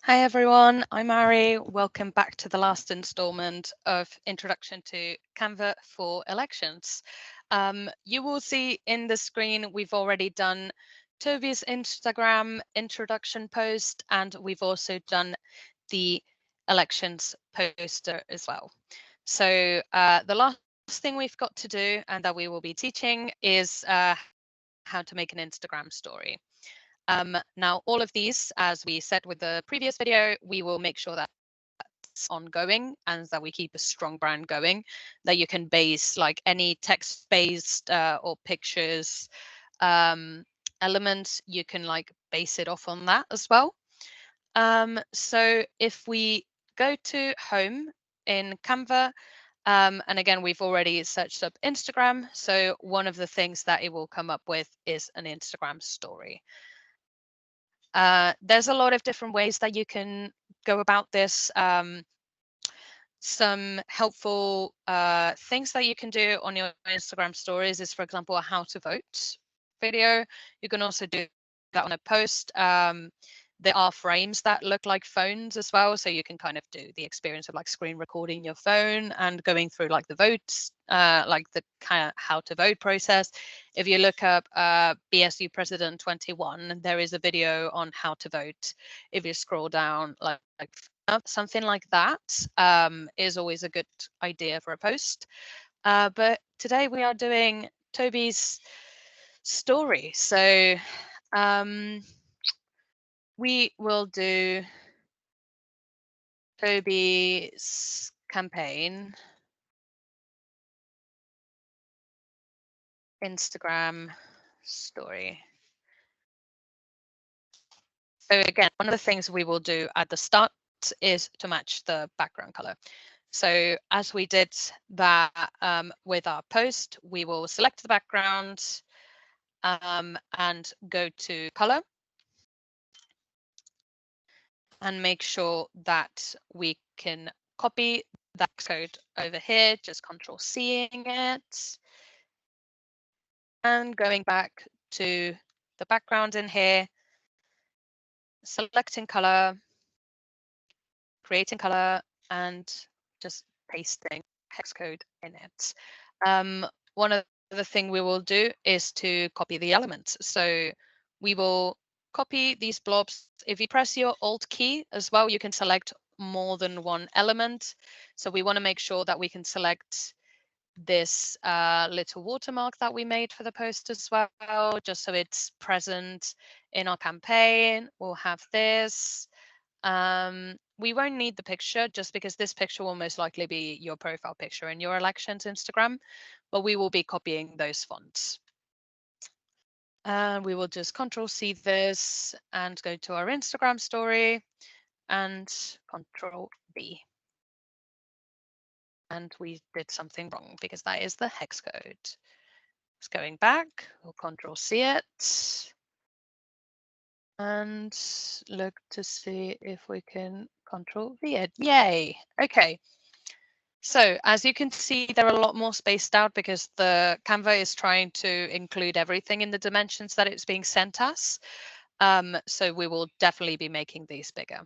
Hi everyone, I'm Ari. Welcome back to the last installment of Introduction to Canva for Elections. You will see in the screen we've already done Toby's Instagram introduction post, and we've also done the elections poster as well. So the last thing we've got to do and that we will be teaching is how to make an Instagram story. Now, all of these, as we said with the previous video, we will make sure that it's ongoing and that we keep a strong brand going, that you can base like any text-based or pictures elements, you can like base it off on that as well. So if we go to home in Canva, and again, we've already searched up Instagram. So one of the things that it will come up with is an Instagram story. There's a lot of different ways that you can go about this. Some helpful things that you can do on your Instagram stories is, for example, a how to vote video. You can also do that on a post. There are frames that look like phones as well, so you can kind of do the experience of like screen recording your phone and going through like the votes, like the kind of how to vote process. If you look up BSU President 21, there is a video on how to vote. If you scroll down, like something like that is always a good idea for a post. But today we are doing Toby's story. So we will do Toby's campaign Instagram story. So again, one of the things we will do at the start is to match the background color. So as we did that with our post, we will select the background and go to color and make sure that we can copy that code over here, just Control-Cing it. And going back to the background in here, selecting color, creating color, and just pasting hex code in it. One of the thing we will do is to copy the elements. So we will copy these blobs. If you press your Alt key as well, you can select more than one element. So we want to make sure that we can select this little watermark that we made for the post as well, just so it's present in our campaign. We'll have this. We won't need the picture just because this picture will most likely be your profile picture in your elections Instagram, but we will be copying those fonts. We will just Control-C this and go to our Instagram story and Control-V. And we did something wrong because that is the hex code. It's going back, we'll Control-C it and look to see if we can Control-V it. Yay, okay. So as you can see, they're a lot more spaced out because the Canva is trying to include everything in the dimensions that it's being sent us. So we will definitely be making these bigger.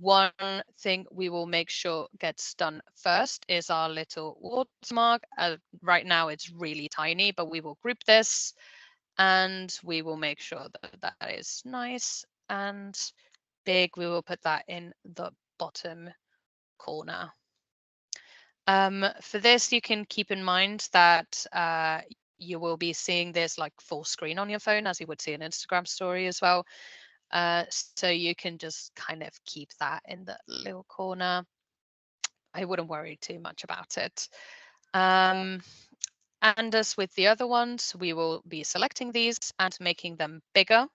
One thing we will make sure gets done first is our little watermark. Right now it's really tiny, but we will group this and we will make sure that that is nice and big. We will put that in the bottom corner. For this, you can keep in mind that you will be seeing this like full screen on your phone, as you would see an Instagram story as well. So you can just kind of keep that in the little corner. I wouldn't worry too much about it. And as with the other ones, we will be selecting these and making them bigger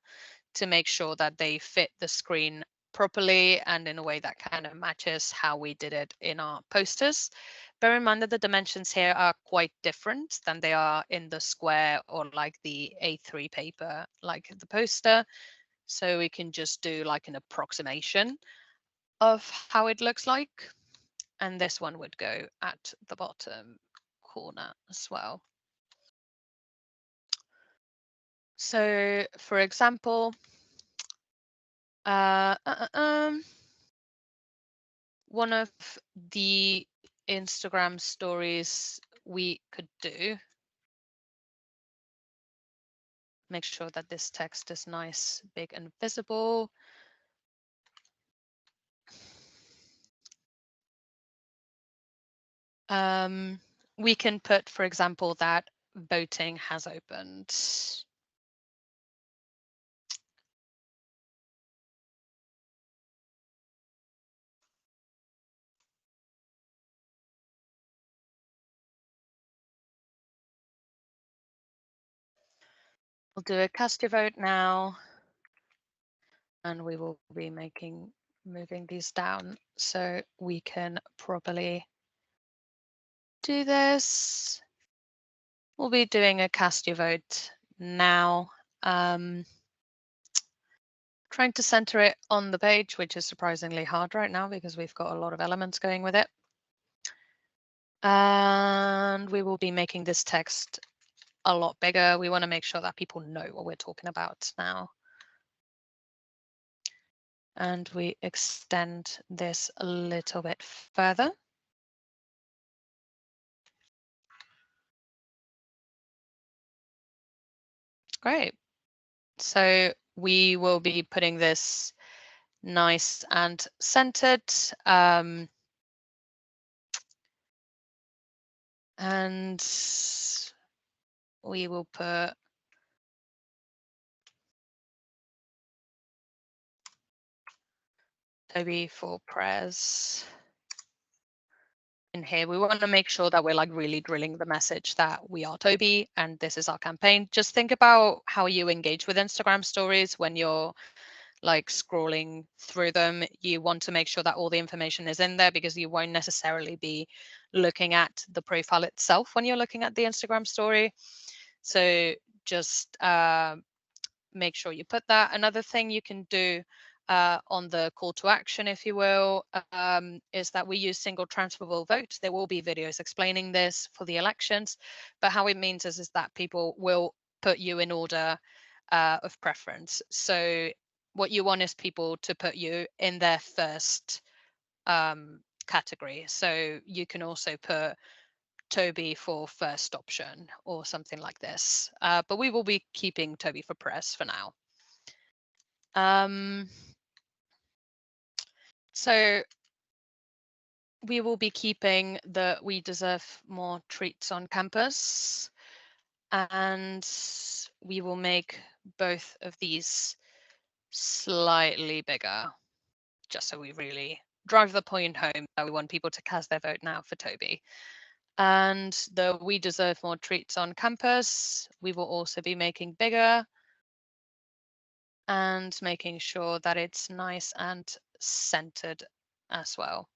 to make sure that they fit the screen properly and in a way that kind of matches how we did it in our posters. Bear in mind that the dimensions here are quite different than they are in the square or like the A3 paper, like the poster. So we can just do like an approximation of how it looks like. And this one would go at the bottom corner as well. So for example, One of the Instagram stories we could do, make sure that this text is nice, big and visible. We can put, for example, that voting has opened. We'll do a cast your vote now, and we will be moving these down so we can properly do this. We'll be doing a cast your vote now. Trying to center it on the page, which is surprisingly hard right now because we've got a lot of elements going with it. And we will be making this text a lot bigger. We want to make sure that people know what we're talking about now. And we extend this a little bit further. Great. So we will be putting this nice and centered. And we will put Toby for prayers in here. We want to make sure that we're like really drilling the message that we are Toby and this is our campaign. Just think about how you engage with Instagram stories when you're like scrolling through them. You want to make sure that all the information is in there because you won't necessarily be looking at the profile itself when you're looking at the Instagram story. So just make sure you put that. Another thing you can do on the call to action, if you will, is that we use single transferable vote. There will be videos explaining this for the elections, but how it means is that people will put you in order of preference. So what you want is people to put you in their first category. So you can also put Toby for first option or something like this. But we will be keeping Toby for press for now. So we will be keeping the We Deserve More Treats on Campus, and we will make both of these slightly bigger, just so we really drive the point home that we want people to cast their vote now for Toby. And the We Deserve More Treats on Campus, we will also be making bigger and making sure that it's nice and centered as well.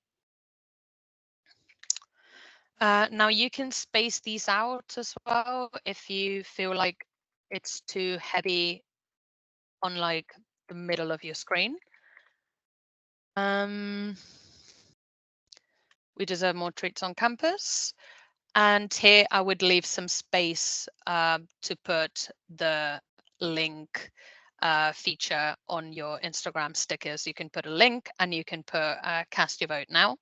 Now you can space these out as well if you feel like it's too heavy on like the middle of your screen. We deserve more treats on campus. And here I would leave some space to put the link feature on your Instagram stickers. You can put a link and you can put cast your vote now.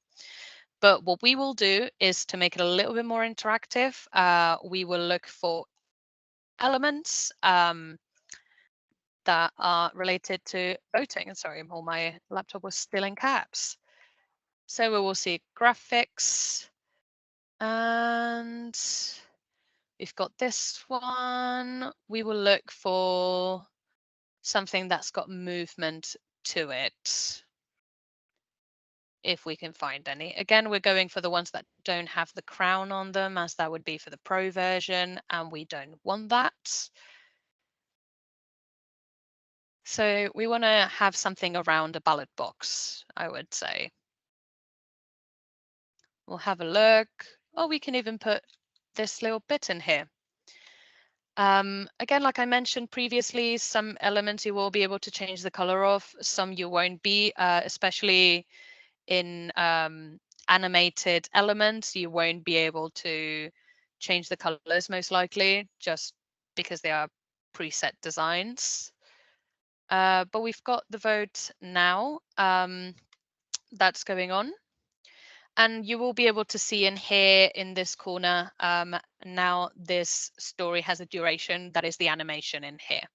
But what we will do is to make it a little bit more interactive. We will look for elements that are related to voting. Sorry, all my laptop was still in caps. So we will see graphics, and we've got this one. We will look for something that's got movement to it, if we can find any. Again, we're going for the ones that don't have the crown on them, as that would be for the pro version, and we don't want that. So we want to have something around a ballot box, I would say. We'll have a look. Oh, we can even put this little bit in here. Again, like I mentioned previously, some elements you will be able to change the color of, some you won't be, especially in animated elements, you won't be able to change the colors most likely, just because they are preset designs. But we've got the vote now that's going on. And you will be able to see in here in this corner, now this story has a duration that is the animation in here.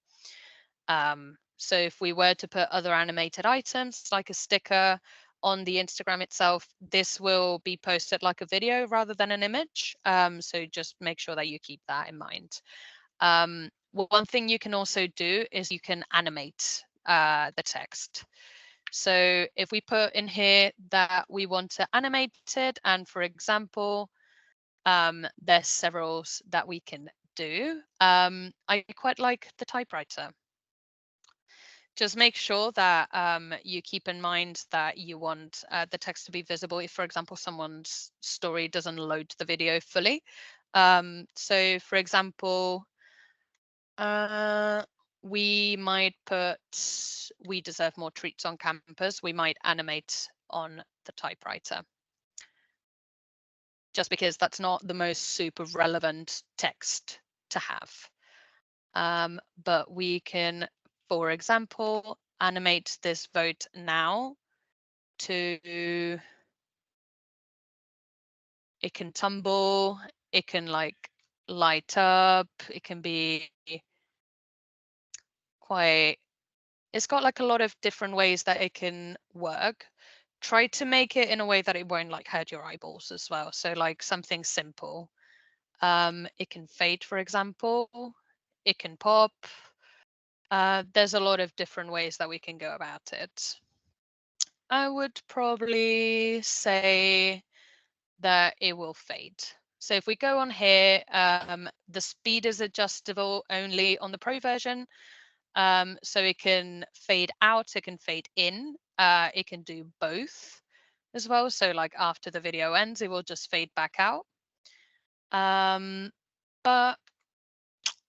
So if we were to put other animated items like a sticker on the Instagram itself, this will be posted like a video rather than an image. So just make sure that you keep that in mind. One thing you can also do is you can animate the text. So if we put in here that we want to animate it, and for example, there's several that we can do. I quite like the typewriter. Just make sure that you keep in mind that you want the text to be visible if, for example, someone's story doesn't load the video fully. So, for example, we might put "We deserve more treats on campus." We might animate on the typewriter, just because that's not the most super relevant text to have. But we can, for example, animate this vote now to, it can tumble, it can like light up, it can be quite, it's got like a lot of different ways that it can work. Try to make it in a way that it won't like hurt your eyeballs as well. So like something simple. It can fade, for example, it can pop. There's a lot of different ways that we can go about it. I would probably say that it will fade. So if we go on here, the speed is adjustable only on the Pro version. So it can fade out, it can fade in, it can do both as well. So like after the video ends, it will just fade back out. But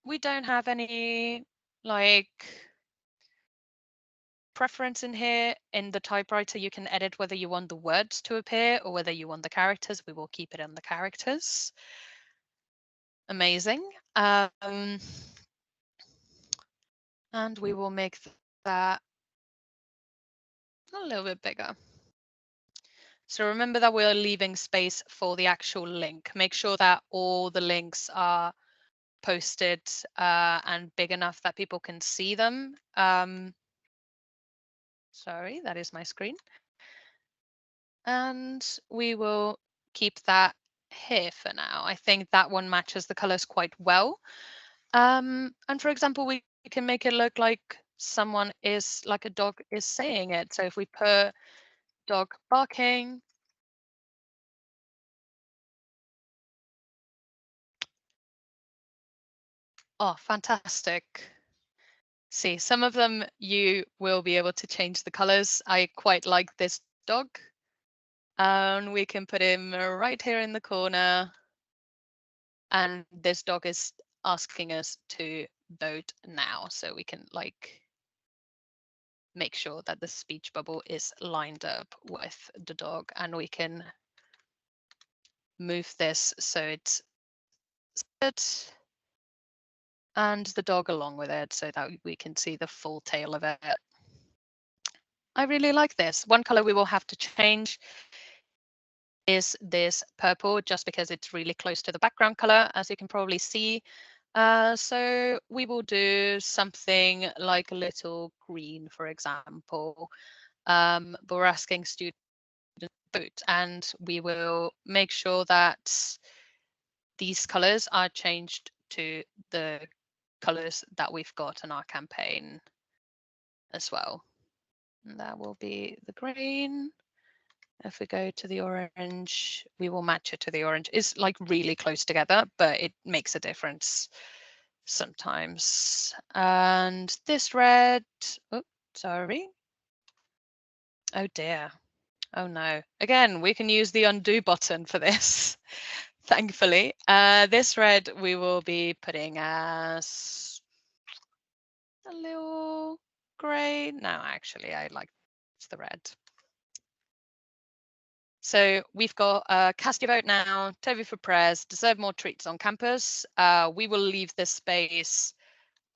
we don't have any like preference in here. In the typewriter, you can edit whether you want the words to appear or whether you want the characters. We will keep it on the characters. Amazing. And we will make that a little bit bigger. So remember that we're leaving space for the actual link. Make sure that all the links are posted and big enough that people can see them. Sorry, that is my screen. And we will keep that here for now. I think that one matches the colors quite well. And for example, we can make it look like someone is, like a dog is saying it. So if we put dog barking, oh, fantastic. See, some of them you will be able to change the colors. I quite like this dog. And we can put him right here in the corner. And this dog is asking us to vote now. So we can like make sure that the speech bubble is lined up with the dog, and we can move this so it's good and the dog along with it so that we can see the full tail of it. I really like this. One color we will have to change is this purple, just because it's really close to the background color, as you can probably see. So we will do something like a little green, for example. But we're asking students to vote, and we will make sure that these colors are changed to the colors that we've got in our campaign as well. And that will be the green. If we go to the orange, we will match it to the orange. It's like really close together, but it makes a difference sometimes. And this red, oh, sorry. Oh dear. Oh no. Again, we can use the undo button for this, thankfully. This red we will be putting as a little gray. No, actually, I like the red. So we've got cast your vote now, Toby for prayers, deserve more treats on campus. We will leave this space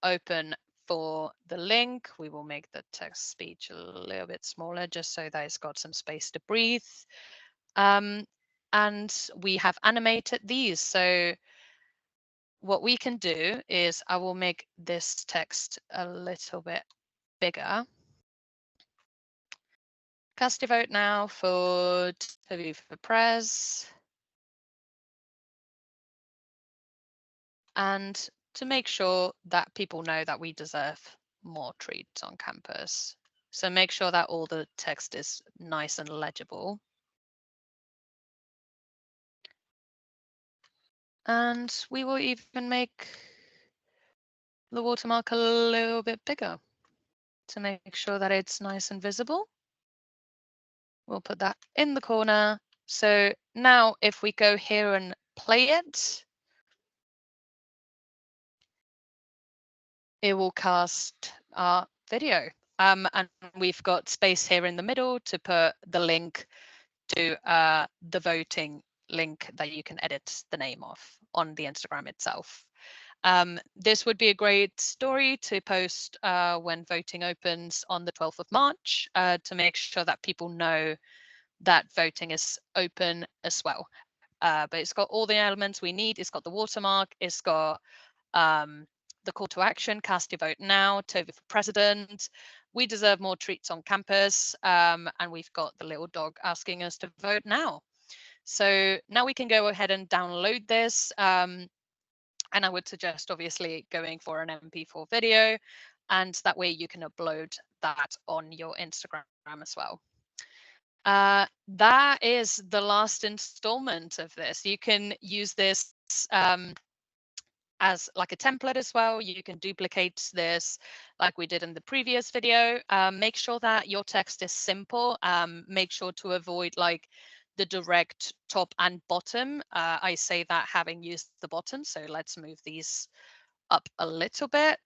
open for the link, we will make the text speech a little bit smaller just so that it's got some space to breathe. And we have animated these. So what we can do is I will make this text a little bit bigger. Cast your vote now for Toby for Prez. And to make sure that people know that we deserve more treats on campus. So make sure that all the text is nice and legible. And we will even make the watermark a little bit bigger to make sure that it's nice and visible. We'll put that in the corner. So now if we go here and play it, it will cast our video. And we've got space here in the middle to put the link to the voting link that you can edit the name of on the Instagram itself. This would be a great story to post when voting opens on the 12th of March to make sure that people know that voting is open as well. But it's got all the elements we need. It's got the watermark. It's got the call to action, cast your vote now, Toby for president. We deserve more treats on campus. And we've got the little dog asking us to vote now. So now we can go ahead and download this. And I would suggest obviously going for an MP4 video, and that way you can upload that on your Instagram as well. That is the last installment of this. You can use this as like a template as well. You can duplicate this like we did in the previous video. Make sure that your text is simple. Make sure to avoid like the direct top and bottom. I say that having used the bottom, so let's move these up a little bit,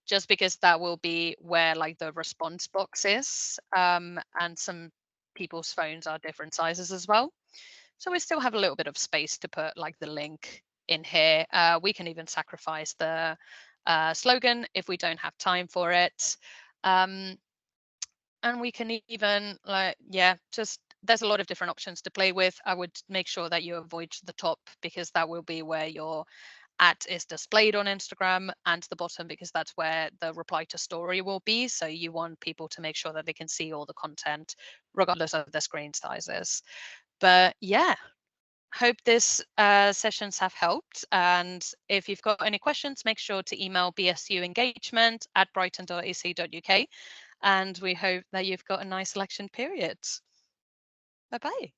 just because that will be where like the response box is, and some people's phones are different sizes as well. So we still have a little bit of space to put like the link in here. We can even sacrifice the slogan if we don't have time for it. And we can even like, yeah, just there's a lot of different options to play with. I would make sure that you avoid the top because that will be where your ad is displayed on Instagram, and the bottom because that's where the reply to story will be. So you want people to make sure that they can see all the content regardless of their screen sizes. But yeah, hope this sessions have helped. And if you've got any questions, make sure to email bsuengagement@brighton.ac.uk. And we hope that you've got a nice election period. Bye-bye.